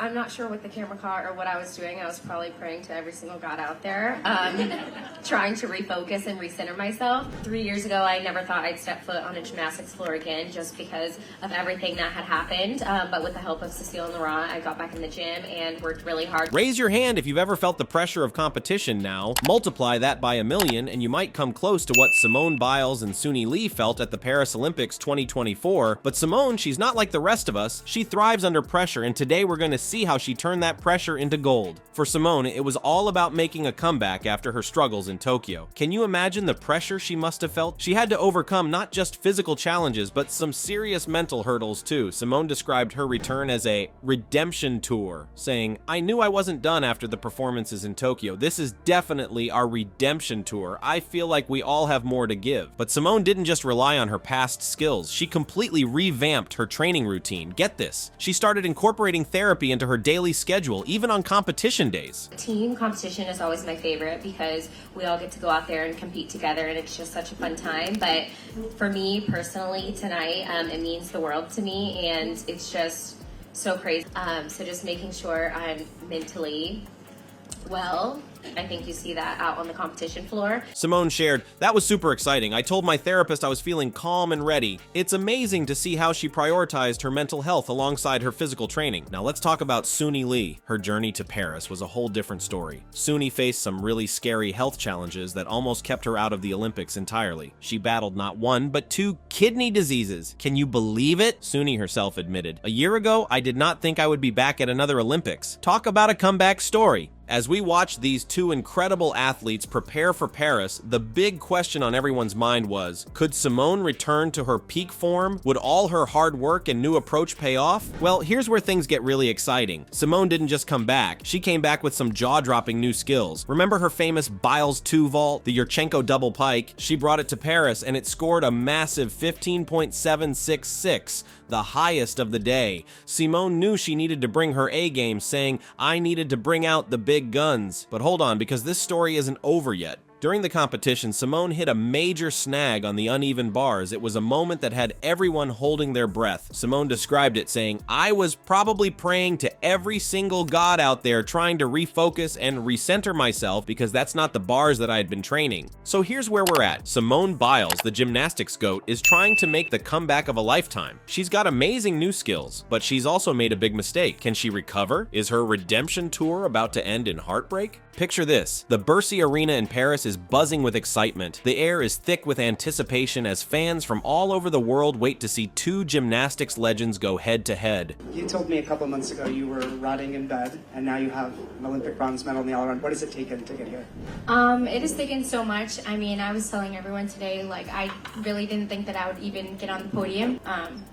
I'm not sure what the camera caught or what I was doing. I was probably praying to every single god out there, trying to refocus and recenter myself. 3 years ago, I never thought I'd step foot on a gymnastics floor again just because of everything that had happened. But with the help of Cecile and Laurent, I got back in the gym and worked really hard. Raise your hand if you've ever felt the pressure of competition now. Multiply that by 1,000,000 and you might come close to what Simone Biles and Suni Lee felt at the Paris Olympics 2024. But Simone, she's not like the rest of us. She thrives under pressure, and today we're going to see how she turned that pressure into gold. For Simone, it was all about making a comeback after her struggles in Tokyo. Can you imagine the pressure she must have felt? She had to overcome not just physical challenges, but some serious mental hurdles too. Simone described her return as a redemption tour, saying, "I knew I wasn't done after the performances in Tokyo. This is definitely our redemption tour. I feel like we all have more to give." But Simone didn't just rely on her past skills. She completely revamped her training routine. Get this. She started incorporating therapy into her daily schedule, even on competition days. Team competition is always my favorite because we all get to go out there and compete together, and it's just such a fun time. But for me personally tonight, it means the world to me, and it's just so crazy. So just making sure I'm mentally well. I think you see that out on the competition floor. Simone shared, "That was super exciting. I told my therapist I was feeling calm and ready." It's amazing to see how she prioritized her mental health alongside her physical training. Now let's talk about Suni Lee. Her journey to Paris was a whole different story. Suni faced some really scary health challenges that almost kept her out of the Olympics entirely. She battled not one, but 2 kidney diseases. Can you believe it? Suni herself admitted, "A year ago, I did not think I would be back at another Olympics." Talk about a comeback story. As we watch these 2 incredible athletes prepare for Paris, the big question on everyone's mind was, could Simone return to her peak form? Would all her hard work and new approach pay off? Well, here's where things get really exciting. Simone didn't just come back. She came back with some jaw-dropping new skills. Remember her famous Biles 2 vault, the Yurchenko double pike? She brought it to Paris and it scored a massive 15.766, the highest of the day. Simone knew she needed to bring her A game, saying, "I needed to bring out the big guns." But hold on, because this story isn't over yet. During the competition, Simone hit a major snag on the uneven bars. It was a moment that had everyone holding their breath. Simone described it saying, "I was probably praying to every single god out there, trying to refocus and recenter myself because that's not the bars that I had been training." So here's where we're at. Simone Biles, the gymnastics GOAT, is trying to make the comeback of a lifetime. She's got amazing new skills, but she's also made a big mistake. Can she recover? Is her redemption tour about to end in heartbreak? Picture this. The Bercy Arena in Paris is buzzing with excitement. The air is thick with anticipation as fans from all over the world wait to see 2 gymnastics legends go head to head. You told me a couple months ago you were rotting in bed, and now you have an Olympic bronze medal in the all-around. What has it taken to get here? It has taken so much. I mean, I was telling everyone today, like, I really didn't think that I would even get on the podium,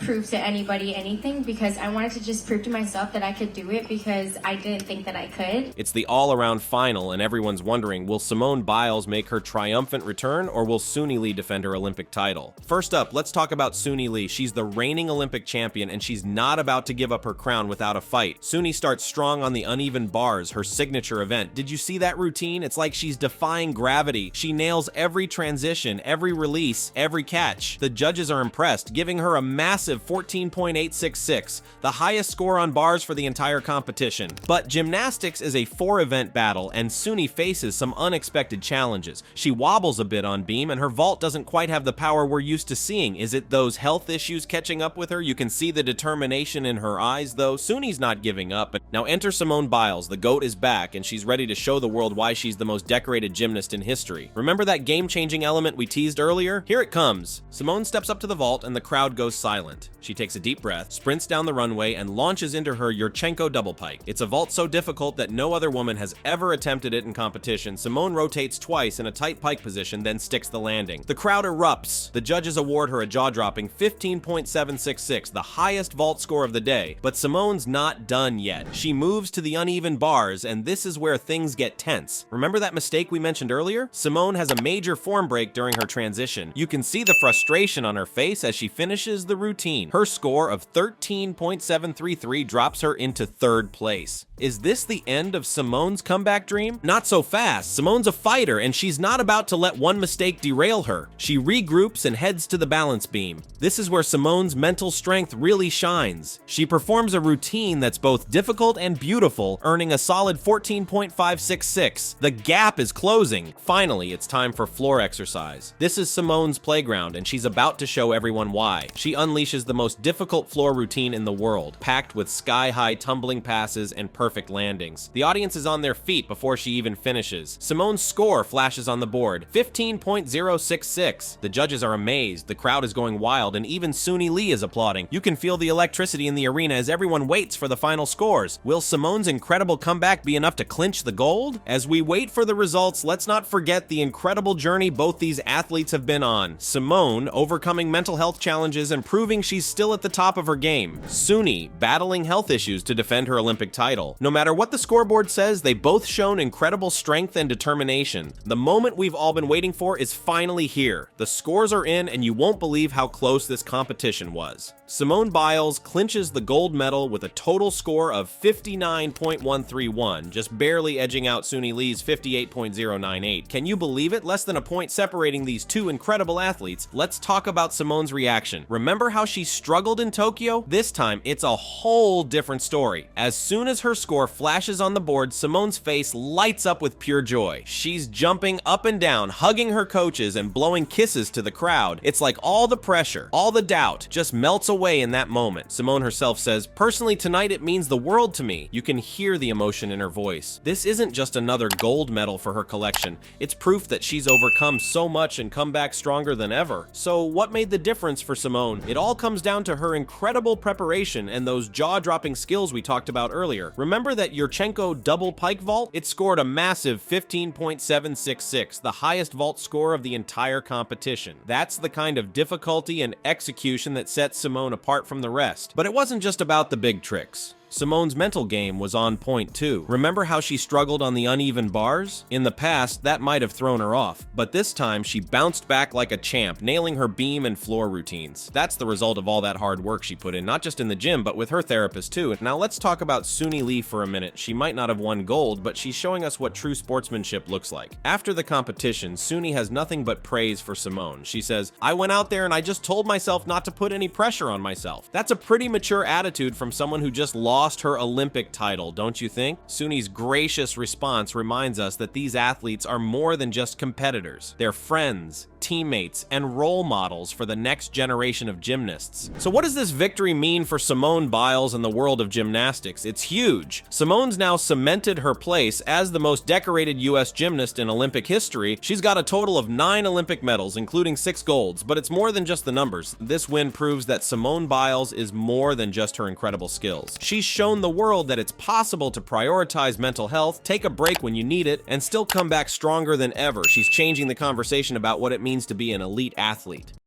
prove to anybody anything, because I wanted to just prove to myself that I could do it because I didn't think that I could. It's the all-around final, and everyone's wondering, will Simone Biles make her triumphant return, or will Suni Lee defend her Olympic title? First up, let's talk about Suni Lee. She's the reigning Olympic champion, and she's not about to give up her crown without a fight. Suni starts strong on the uneven bars, her signature event. Did you see that routine? It's like she's defying gravity. She nails every transition, every release, every catch. The judges are impressed, giving her a massive 14.866, the highest score on bars for the entire competition. But gymnastics is a 4-event battle, and Suni faces some unexpected challenges. She wobbles a bit on beam, and her vault doesn't quite have the power we're used to seeing. Is it those health issues catching up with her? You can see the determination in her eyes, though. Suni's not giving up. Now enter Simone Biles. The GOAT is back, and she's ready to show the world why she's the most decorated gymnast in history. Remember that game-changing element we teased earlier? Here it comes. Simone steps up to the vault, and the crowd goes silent. She takes a deep breath, sprints down the runway, and launches into her Yurchenko double pike. It's a vault so difficult that no other woman has ever attempted it in competition. Simone rotates twice in a tight pike position, then sticks the landing. The crowd erupts. The judges award her a jaw-dropping 15.766, the highest vault score of the day. But Simone's not done yet. She moves to the uneven bars, and this is where things get tense. Remember that mistake we mentioned earlier? Simone has a major form break during her transition. You can see the frustration on her face as she finishes the routine. Her score of 13.733 drops her into 3rd place. Is this the end of Simone's comeback dream? Not so fast. Simone's a fighter, and and she's not about to let one mistake derail her. She regroups and heads to the balance beam. This is where Simone's mental strength really shines. She performs a routine that's both difficult and beautiful, earning a solid 14.566. The gap is closing. Finally, it's time for floor exercise. This is Simone's playground, and she's about to show everyone why. She unleashes the most difficult floor routine in the world, packed with sky-high tumbling passes and perfect landings. The audience is on their feet before she even finishes. Simone's score flashes on the board, 15.066. The judges are amazed, the crowd is going wild, and even Suni Lee is applauding. You can feel the electricity in the arena as everyone waits for the final scores. Will Simone's incredible comeback be enough to clinch the gold? As we wait for the results, let's not forget the incredible journey both these athletes have been on. Simone, overcoming mental health challenges and proving she's still at the top of her game. Suni, battling health issues to defend her Olympic title. No matter what the scoreboard says, they both shown incredible strength and determination. The moment we've all been waiting for is finally here. The scores are in, and you won't believe how close this competition was. Simone Biles clinches the gold medal with a total score of 59.131, just barely edging out Suni Lee's 58.098. Can you believe it? Less than a point separating these two incredible athletes. Let's talk about Simone's reaction. Remember how she struggled in Tokyo? This time, it's a whole different story. As soon as her score flashes on the board, Simone's face lights up with pure joy. She's jumping up and down, hugging her coaches and blowing kisses to the crowd. It's like all the pressure, all the doubt just melts away in that moment. Simone herself says, "Personally, tonight it means the world to me." You can hear the emotion in her voice. This isn't just another gold medal for her collection. It's proof that she's overcome so much and come back stronger than ever. So what made the difference for Simone? It all comes down to her incredible preparation and those jaw-dropping skills we talked about earlier. Remember that Yurchenko double pike vault? It scored a massive 15.766, the highest vault score of the entire competition. That's the kind of difficulty and execution that sets Simone apart from the rest. But it wasn't just about the big tricks. Simone's mental game was on point too. Remember how she struggled on the uneven bars? In the past, that might have thrown her off, but this time she bounced back like a champ, nailing her beam and floor routines. That's the result of all that hard work she put in, not just in the gym, but with her therapist too. Now let's talk about Suni Lee for a minute. She might not have won gold, but she's showing us what true sportsmanship looks like. After the competition, Suni has nothing but praise for Simone. She says, "I went out there and I just told myself not to put any pressure on myself." That's a pretty mature attitude from someone who just lost her Olympic title, don't you think? Suni's gracious response reminds us that these athletes are more than just competitors. They're friends, teammates, and role models for the next generation of gymnasts. So what does this victory mean for Simone Biles and the world of gymnastics? It's huge. Simone's now cemented her place as the most decorated US gymnast in Olympic history. She's got a total of 9 Olympic medals, including 6 golds, but it's more than just the numbers. This win proves that Simone Biles is more than just her incredible skills. She's shown the world that it's possible to prioritize mental health, take a break when you need it, and still come back stronger than ever. She's changing the conversation about what it means to be an elite athlete.